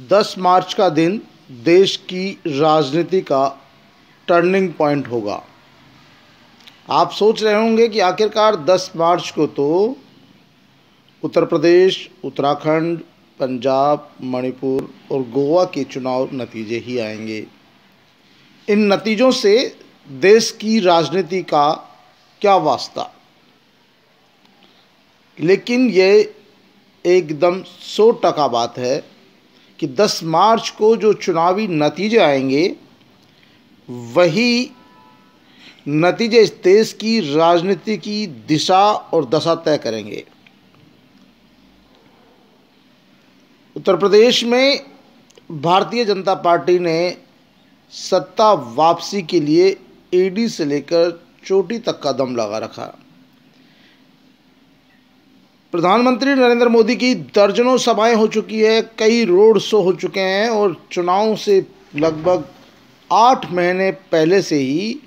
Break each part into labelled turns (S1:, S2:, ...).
S1: 10 मार्च का दिन देश की राजनीति का टर्निंग पॉइंट होगा। आप सोच रहे होंगे कि आखिरकार 10 मार्च को तो उत्तर प्रदेश, उत्तराखंड, पंजाब, मणिपुर और गोवा के चुनाव नतीजे ही आएंगे। इन नतीजों से देश की राजनीति का क्या वास्ता, लेकिन ये एकदम 100% बात है कि 10 मार्च को जो चुनावी नतीजे आएंगे वही नतीजे इस देश की राजनीति की दिशा और दशा तय करेंगे। उत्तर प्रदेश में भारतीय जनता पार्टी ने सत्ता वापसी के लिए एडी से लेकर चोटी तक का दम लगा रखा। प्रधानमंत्री नरेंद्र मोदी की दर्जनों सभाएं हो चुकी है, कई रोड शो हो चुके हैं और चुनाव से लगभग 8 महीने पहले से ही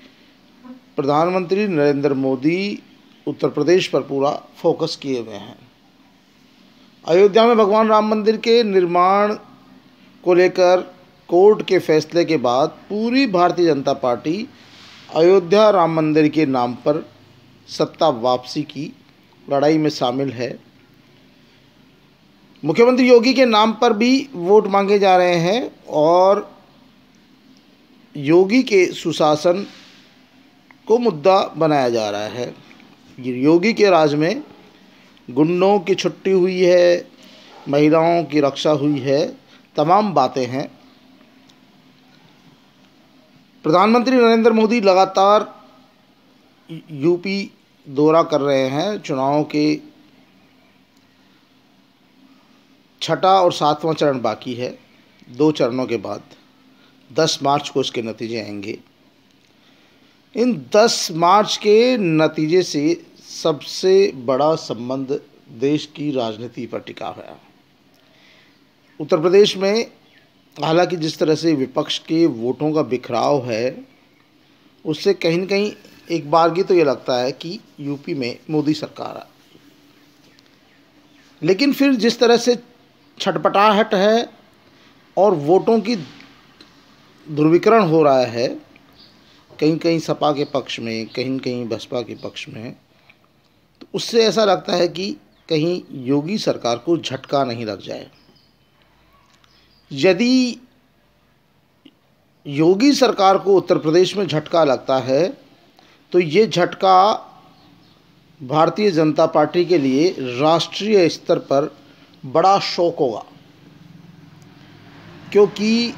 S1: प्रधानमंत्री नरेंद्र मोदी उत्तर प्रदेश पर पूरा फोकस किए हुए हैं। अयोध्या में भगवान राम मंदिर के निर्माण को लेकर कोर्ट के फैसले के बाद पूरी भारतीय जनता पार्टी अयोध्या राम मंदिर के नाम पर सत्ता वापसी की लड़ाई में शामिल है। मुख्यमंत्री योगी के नाम पर भी वोट मांगे जा रहे हैं और योगी के सुशासन को मुद्दा बनाया जा रहा है। योगी के राज में गुंडों की छुट्टी हुई है, महिलाओं की रक्षा हुई है, तमाम बातें हैं। प्रधानमंत्री नरेंद्र मोदी लगातार यूपी दौरा कर रहे हैं। चुनाव के 6ठा और 7वां चरण बाकी है। 2 चरणों के बाद 10 मार्च को इसके नतीजे आएंगे। इन 10 मार्च के नतीजे से सबसे बड़ा संबंध देश की राजनीति पर टिका है। उत्तर प्रदेश में हालांकि जिस तरह से विपक्ष के वोटों का बिखराव है, उससे कहीं न कहीं एक बारगी तो ये लगता है कि यूपी में मोदी सरकार है। लेकिन फिर जिस तरह से छटपटाहट है और वोटों की ध्रुवीकरण हो रहा है, कहीं कहीं सपा के पक्ष में, कहीं कहीं बसपा के पक्ष में, तो उससे ऐसा लगता है कि कहीं योगी सरकार को झटका नहीं लग जाए। यदि योगी सरकार को उत्तर प्रदेश में झटका लगता है तो ये झटका भारतीय जनता पार्टी के लिए राष्ट्रीय स्तर पर बड़ा शॉक होगा, क्योंकि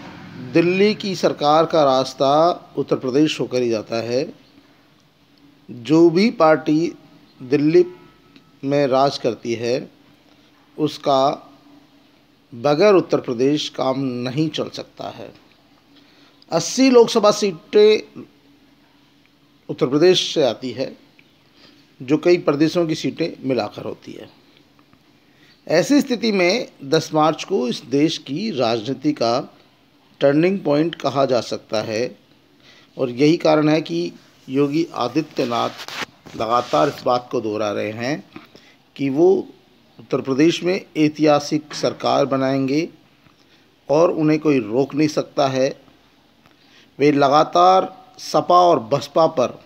S1: दिल्ली की सरकार का रास्ता उत्तर प्रदेश होकर ही जाता है। जो भी पार्टी दिल्ली में राज करती है उसका बगैर उत्तर प्रदेश काम नहीं चल सकता है। 80 लोकसभा सीटें उत्तर प्रदेश से आती है, जो कई प्रदेशों की सीटें मिलाकर होती है। ऐसी स्थिति में 10 मार्च को इस देश की राजनीति का टर्निंग पॉइंट कहा जा सकता है और यही कारण है कि योगी आदित्यनाथ लगातार इस बात को दोहरा रहे हैं कि वो उत्तर प्रदेश में ऐतिहासिक सरकार बनाएंगे और उन्हें कोई रोक नहीं सकता है। वे लगातार सपा और बसपा पर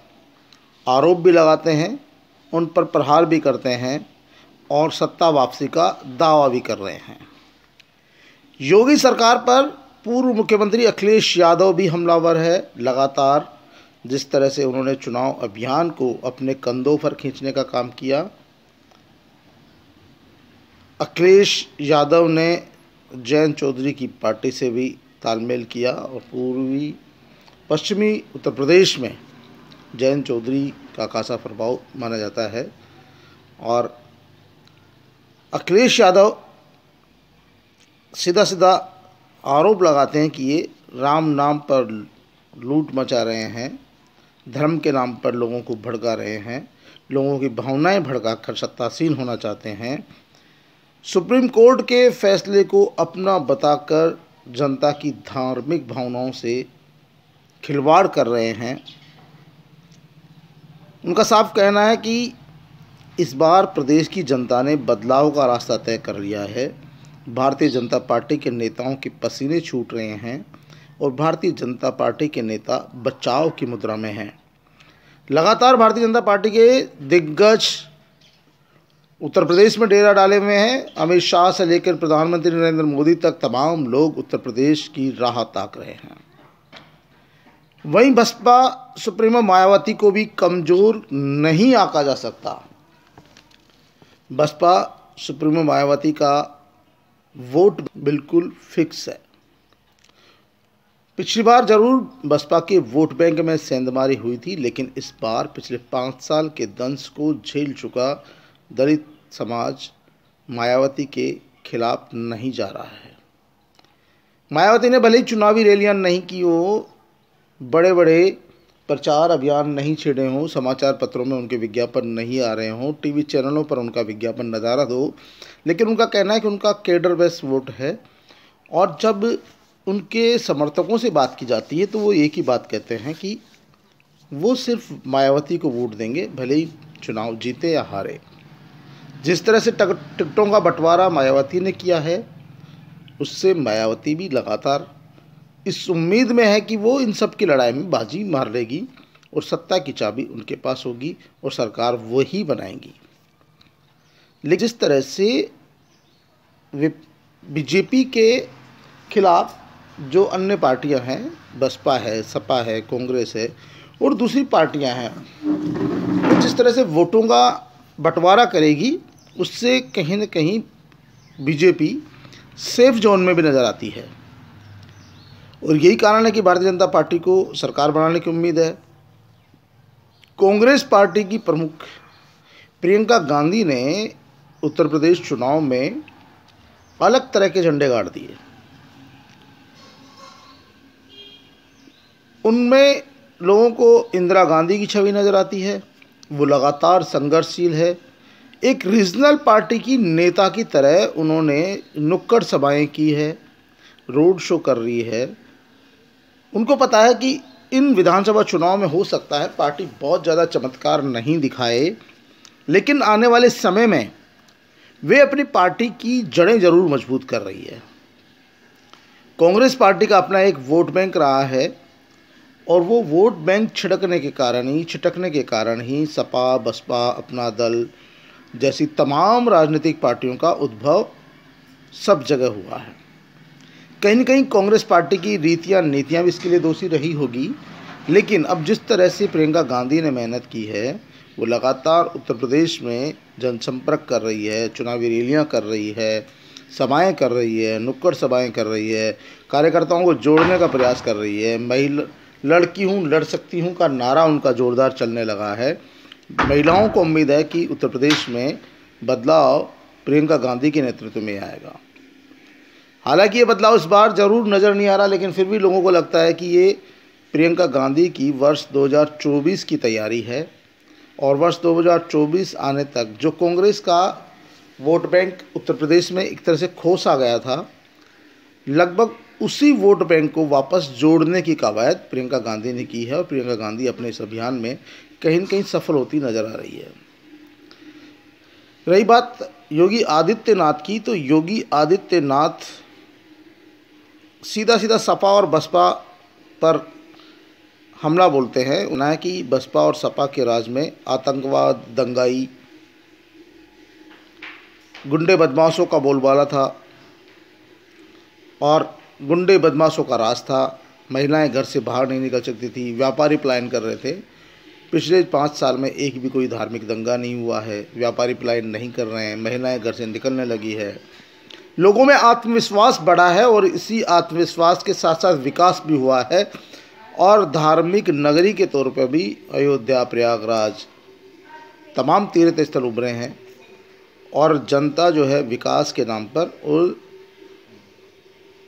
S1: आरोप भी लगाते हैं, उन पर प्रहार भी करते हैं और सत्ता वापसी का दावा भी कर रहे हैं। योगी सरकार पर पूर्व मुख्यमंत्री अखिलेश यादव भी हमलावर है। लगातार जिस तरह से उन्होंने चुनाव अभियान को अपने कंधों पर खींचने का काम किया, अखिलेश यादव ने जयंत चौधरी की पार्टी से भी तालमेल किया और पश्चिमी उत्तर प्रदेश में जयंत चौधरी का खासा प्रभाव माना जाता है और अखिलेश यादव सीधा सीधा आरोप लगाते हैं कि ये राम नाम पर लूट मचा रहे हैं, धर्म के नाम पर लोगों को भड़का रहे हैं, लोगों की भावनाएं भड़काकर सत्तासीन होना चाहते हैं, सुप्रीम कोर्ट के फैसले को अपना बताकर जनता की धार्मिक भावनाओं से खिलवाड़ कर रहे हैं। उनका साफ कहना है कि इस बार प्रदेश की जनता ने बदलाव का रास्ता तय कर लिया है। भारतीय जनता पार्टी के नेताओं के पसीने छूट रहे हैं और भारतीय जनता पार्टी के नेता बचाव की मुद्रा में हैं। लगातार भारतीय जनता पार्टी के दिग्गज उत्तर प्रदेश में डेरा डाले हुए हैं। अमित शाह से लेकर प्रधानमंत्री नरेंद्र मोदी तक तमाम लोग उत्तर प्रदेश की राह ताक रहे हैं। वहीं बसपा सुप्रीमो मायावती को भी कमज़ोर नहीं आंका जा सकता। बसपा सुप्रीमो मायावती का वोट बिल्कुल फिक्स है। पिछली बार जरूर बसपा के वोट बैंक में सेंधमारी हुई थी, लेकिन इस बार पिछले 5 साल के दंश को झेल चुका दलित समाज मायावती के खिलाफ नहीं जा रहा है। मायावती ने भले ही चुनावी रैलियां नहीं की हो, बड़े बड़े प्रचार अभियान नहीं छिड़े हों, समाचार पत्रों में उनके विज्ञापन नहीं आ रहे हों, टीवी चैनलों पर उनका विज्ञापन नज़ारा दो, लेकिन उनका कहना है कि उनका केडर बेस वोट है। और जब उनके समर्थकों से बात की जाती है तो वो एक ही बात कहते हैं कि वो सिर्फ मायावती को वोट देंगे, भले ही चुनाव जीते या हारे। जिस तरह से टिकटों का बंटवारा मायावती ने किया है, उससे मायावती भी लगातार इस उम्मीद में है कि वो इन सब की लड़ाई में बाजी मार लेगी और सत्ता की चाबी उनके पास होगी और सरकार वो ही बनाएंगी। लेकिन जिस तरह से बीजेपी के खिलाफ जो अन्य पार्टियां हैं, बसपा है, सपा है, कांग्रेस है और दूसरी पार्टियां हैं, तो जिस तरह से वोटों का बंटवारा करेगी, उससे कहीं न कहीं बीजेपी सेफ जोन में भी नज़र आती है। और यही कारण है कि भारतीय जनता पार्टी को सरकार बनाने की उम्मीद है। कांग्रेस पार्टी की प्रमुख प्रियंका गांधी ने उत्तर प्रदेश चुनाव में अलग तरह के झंडे गाड़ दिए। उनमें लोगों को इंदिरा गांधी की छवि नज़र आती है। वो लगातार संघर्षशील है। एक रीजनल पार्टी की नेता की तरह उन्होंने नुक्कड़ सभाएं की है, रोड शो कर रही है। उनको पता है कि इन विधानसभा चुनाव में हो सकता है पार्टी बहुत ज़्यादा चमत्कार नहीं दिखाए, लेकिन आने वाले समय में वे अपनी पार्टी की जड़ें जरूर मजबूत कर रही है। कांग्रेस पार्टी का अपना एक वोट बैंक रहा है और वो वोट बैंक छिटकने के कारण ही सपा, बसपा, अपना दल जैसी तमाम राजनीतिक पार्टियों का उद्भव सब जगह हुआ है। कहीं न कहीं कांग्रेस पार्टी की रीतियाँ नीतियाँ भी इसके लिए दोषी रही होगी, लेकिन अब जिस तरह से प्रियंका गांधी ने मेहनत की है, वो लगातार उत्तर प्रदेश में जनसंपर्क कर रही है, चुनावी रैलियाँ कर रही है, सभाएं कर रही है, नुक्कड़ सभाएं कर रही है, कार्यकर्ताओं को जोड़ने का प्रयास कर रही है। लड़की हूँ लड़ सकती हूँ का नारा उनका जोरदार चलने लगा है। महिलाओं को उम्मीद है कि उत्तर प्रदेश में बदलाव प्रियंका गांधी के नेतृत्व में आएगा। हालांकि ये बदलाव इस बार ज़रूर नज़र नहीं आ रहा, लेकिन फिर भी लोगों को लगता है कि ये प्रियंका गांधी की वर्ष 2024 की तैयारी है और वर्ष 2024 आने तक जो कांग्रेस का वोट बैंक उत्तर प्रदेश में एक तरह से खोस आ गया था, लगभग उसी वोट बैंक को वापस जोड़ने की कवायद प्रियंका गांधी ने की है और प्रियंका गांधी अपने इस अभियान में कहीं न कहीं सफल होती नज़र आ रही है। रही बात योगी आदित्यनाथ की, तो योगी आदित्यनाथ सीधा सीधा सपा और बसपा पर हमला बोलते हैं। उन्हें कि बसपा और सपा के राज में आतंकवाद, दंगाई, गुंडे बदमाशों का बोलबाला था और गुंडे बदमाशों का राज था। महिलाएं घर से बाहर नहीं निकल सकती थी, व्यापारी पलायन कर रहे थे। पिछले 5 साल में एक भी कोई धार्मिक दंगा नहीं हुआ है, व्यापारी पलायन नहीं कर रहे हैं, महिलाएं घर से निकलने लगी है, लोगों में आत्मविश्वास बढ़ा है और इसी आत्मविश्वास के साथ साथ विकास भी हुआ है और धार्मिक नगरी के तौर पर भी अयोध्या, प्रयागराज तमाम तीर्थ स्थल उभरे हैं और जनता जो है विकास के नाम पर और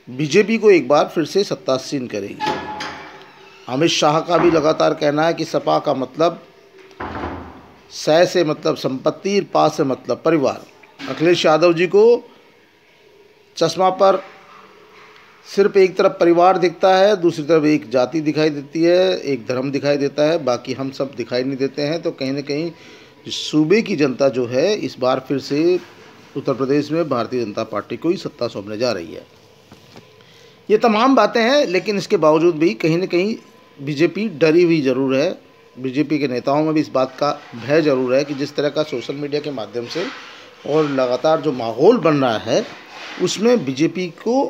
S1: बीजेपी को एक बार फिर से सत्तासीन करेगी। अमित शाह का भी लगातार कहना है कि सपा का मतलब सै से मतलब संपत्ति, पा से मतलब परिवार। अखिलेश यादव जी को चश्मा पर सिर्फ एक तरफ परिवार दिखता है, दूसरी तरफ एक जाति दिखाई देती है, एक धर्म दिखाई देता है, बाकी हम सब दिखाई नहीं देते हैं। तो कहीं ना कहीं सूबे की जनता जो है इस बार फिर से उत्तर प्रदेश में भारतीय जनता पार्टी को ही सत्ता सौंपने जा रही है। ये तमाम बातें हैं, लेकिन इसके बावजूद भी कहीं न कहीं बीजेपी डरी हुई ज़रूर है। बीजेपी के नेताओं में भी इस बात का भय ज़रूर है कि जिस तरह का सोशल मीडिया के माध्यम से और लगातार जो माहौल बन रहा है, उसमें बीजेपी को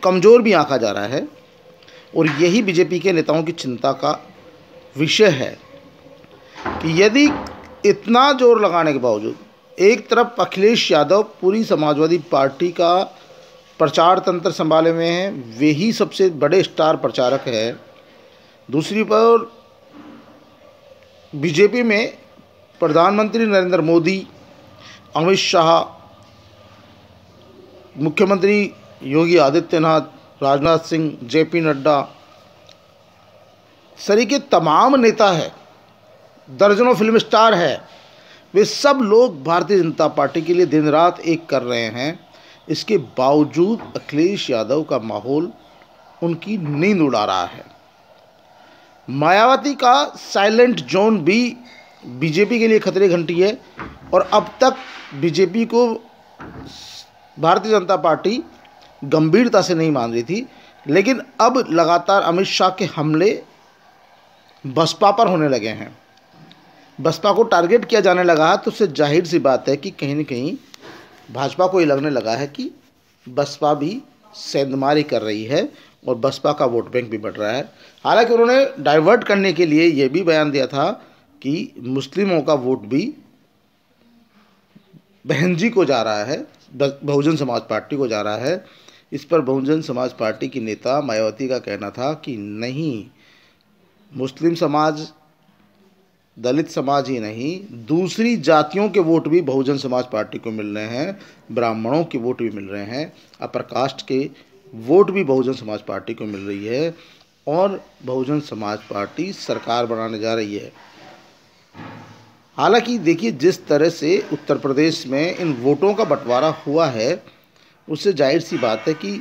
S1: कमज़ोर भी आंका जा रहा है। और यही बीजेपी के नेताओं की चिंता का विषय है कि यदि इतना जोर लगाने के बावजूद एक तरफ अखिलेश यादव पूरी समाजवादी पार्टी का प्रचार तंत्र संभाले हुए हैं, वे ही सबसे बड़े स्टार प्रचारक हैं, दूसरी पर बीजेपी में प्रधानमंत्री नरेंद्र मोदी, अमित शाह, मुख्यमंत्री योगी आदित्यनाथ, राजनाथ सिंह, जेपी नड्डा सरीके तमाम नेता है, दर्जनों फिल्म स्टार है, वे सब लोग भारतीय जनता पार्टी के लिए दिन रात एक कर रहे हैं। इसके बावजूद अखिलेश यादव का माहौल उनकी नींद उड़ा रहा है। मायावती का साइलेंट जोन भी बीजेपी के लिए खतरे घंटी है और अब तक बीजेपी को भारतीय जनता पार्टी गंभीरता से नहीं मान रही थी, लेकिन अब लगातार अमित शाह के हमले बसपा पर होने लगे हैं, बसपा को टारगेट किया जाने लगा है, तो उससे जाहिर सी बात है कि कहीं न कहीं भाजपा को ये लगने लगा है कि बसपा भी सेंधमारी कर रही है और बसपा का वोट बैंक भी बढ़ रहा है। हालांकि उन्होंने डाइवर्ट करने के लिए ये भी बयान दिया था कि मुस्लिमों का वोट भी बहन जी को जा रहा है, बहुजन समाज पार्टी को जा रहा है। इस पर बहुजन समाज पार्टी की नेता मायावती का कहना था कि नहीं, मुस्लिम समाज, दलित समाज ही नहीं, दूसरी जातियों के वोट भी बहुजन समाज पार्टी को मिल रहे हैं, ब्राह्मणों के वोट भी मिल रहे हैं, अपर कास्ट के वोट भी बहुजन समाज पार्टी को मिल रही है और बहुजन समाज पार्टी सरकार बनाने जा रही है। हालांकि देखिए, जिस तरह से उत्तर प्रदेश में इन वोटों का बंटवारा हुआ है, उससे जाहिर सी बात है कि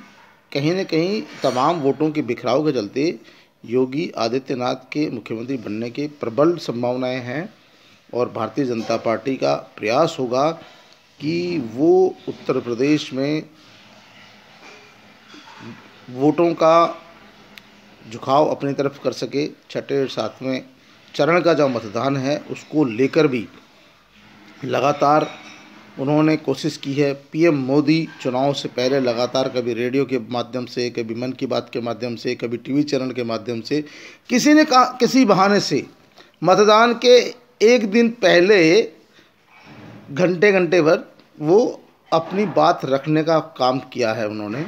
S1: कहीं न कहीं तमाम वोटों के बिखराव के चलते योगी आदित्यनाथ के मुख्यमंत्री बनने के प्रबल संभावनाएं हैं और भारतीय जनता पार्टी का प्रयास होगा कि वो उत्तर प्रदेश में वोटों का झुकाव अपनी तरफ कर सके। छठे और सातवें चरण का जो मतदान है, उसको लेकर भी लगातार उन्होंने कोशिश की है। पीएम मोदी चुनाव से पहले लगातार कभी रेडियो के माध्यम से, कभी मन की बात के माध्यम से, कभी टीवी चैनल के माध्यम से, किसी बहाने से मतदान के एक दिन पहले घंटे भर वो अपनी बात रखने का काम किया है उन्होंने।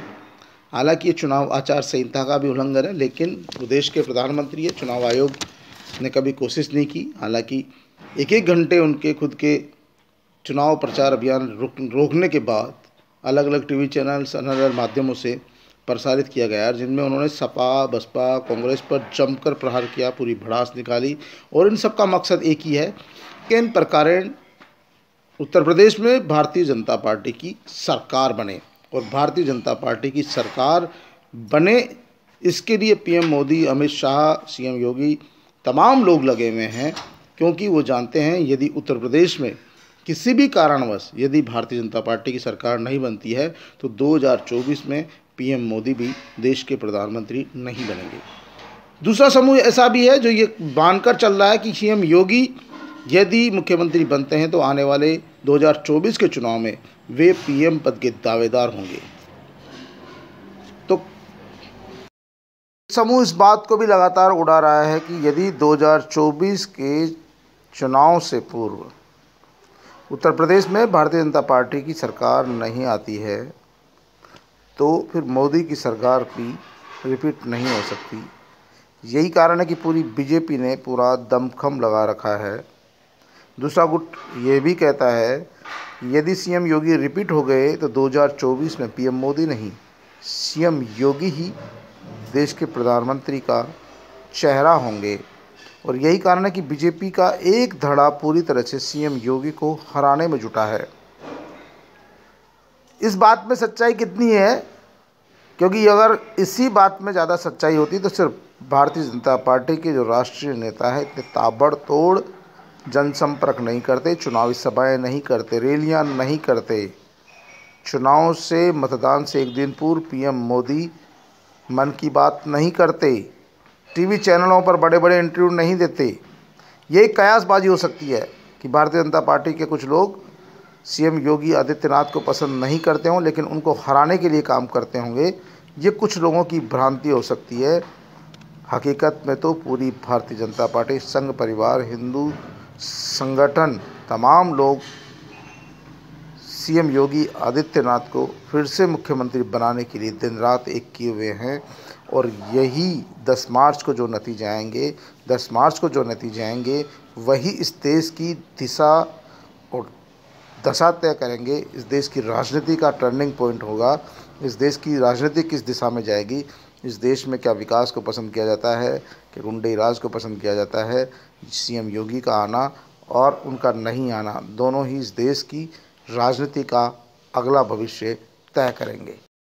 S1: हालांकि ये चुनाव आचार संहिता का भी उल्लंघन है, लेकिन देश के प्रधानमंत्री है, चुनाव आयोग ने कभी कोशिश नहीं की। हालांकि एक घंटे उनके खुद के चुनाव प्रचार अभियान रोकने के बाद अलग अलग टीवी चैनल्स, अलग अलग माध्यमों से प्रसारित किया गया, जिनमें उन्होंने सपा, बसपा, कांग्रेस पर जमकर प्रहार किया, पूरी भड़ास निकाली। और इन सब का मकसद एक ही है कि इन प्रकारेण उत्तर प्रदेश में भारतीय जनता पार्टी की सरकार बने और भारतीय जनता पार्टी की सरकार बने, इसके लिए पीएम मोदी, अमित शाह, सीएम योगी तमाम लोग लगे हुए हैं, क्योंकि वो जानते हैं यदि उत्तर प्रदेश में किसी भी कारणवश यदि भारतीय जनता पार्टी की सरकार नहीं बनती है तो 2024 में पीएम मोदी भी देश के प्रधानमंत्री नहीं बनेंगे। दूसरा समूह ऐसा भी है जो ये मानकर चल रहा है कि सीएम योगी यदि मुख्यमंत्री बनते हैं तो आने वाले 2024 के चुनाव में वे पीएम पद के दावेदार होंगे। तो समूह इस बात को भी लगातार उड़ा रहा है कि यदि 2024 के चुनाव से पूर्व उत्तर प्रदेश में भारतीय जनता पार्टी की सरकार नहीं आती है तो फिर मोदी की सरकार भी रिपीट नहीं हो सकती। यही कारण है कि पूरी बीजेपी ने पूरा दमखम लगा रखा है। दूसरा गुट ये भी कहता है कि यदि सीएम योगी रिपीट हो गए तो 2024 में पीएम मोदी नहीं, सीएम योगी ही देश के प्रधानमंत्री का चेहरा होंगे। और यही कारण है कि बीजेपी का एक धड़ा पूरी तरह से सीएम योगी को हराने में जुटा है। इस बात में सच्चाई कितनी है, क्योंकि अगर इसी बात में ज़्यादा सच्चाई होती तो सिर्फ भारतीय जनता पार्टी के जो राष्ट्रीय नेता है इतने ताबड़तोड़ जनसंपर्क नहीं करते, चुनावी सभाएं नहीं करते, रैलियां नहीं करते। चुनाव से, मतदान से एक दिन पूर्व पीएम मोदी मन की बात नहीं करते, टीवी चैनलों पर बड़े बड़े इंटरव्यू नहीं देते। ये एक कयासबाजी हो सकती है कि भारतीय जनता पार्टी के कुछ लोग सीएम योगी आदित्यनाथ को पसंद नहीं करते हों, लेकिन उनको हराने के लिए काम करते होंगे। ये कुछ लोगों की भ्रांति हो सकती है। हकीकत में तो पूरी भारतीय जनता पार्टी, संघ परिवार, हिंदू संगठन, तमाम लोग सीएम योगी आदित्यनाथ को फिर से मुख्यमंत्री बनाने के लिए दिन रात एक किए हुए हैं। और यही 10 मार्च को जो नतीजे आएंगे, 10 मार्च को जो नतीजे आएंगे, वही इस देश की दिशा और दशा तय करेंगे। इस देश की राजनीति का टर्निंग पॉइंट होगा। इस देश की राजनीति किस दिशा में जाएगी, इस देश में क्या विकास को पसंद किया जाता है कि गुंडे राज को पसंद किया जाता है। सीएम योगी का आना और उनका नहीं आना, दोनों ही इस देश की राजनीति का अगला भविष्य तय करेंगे।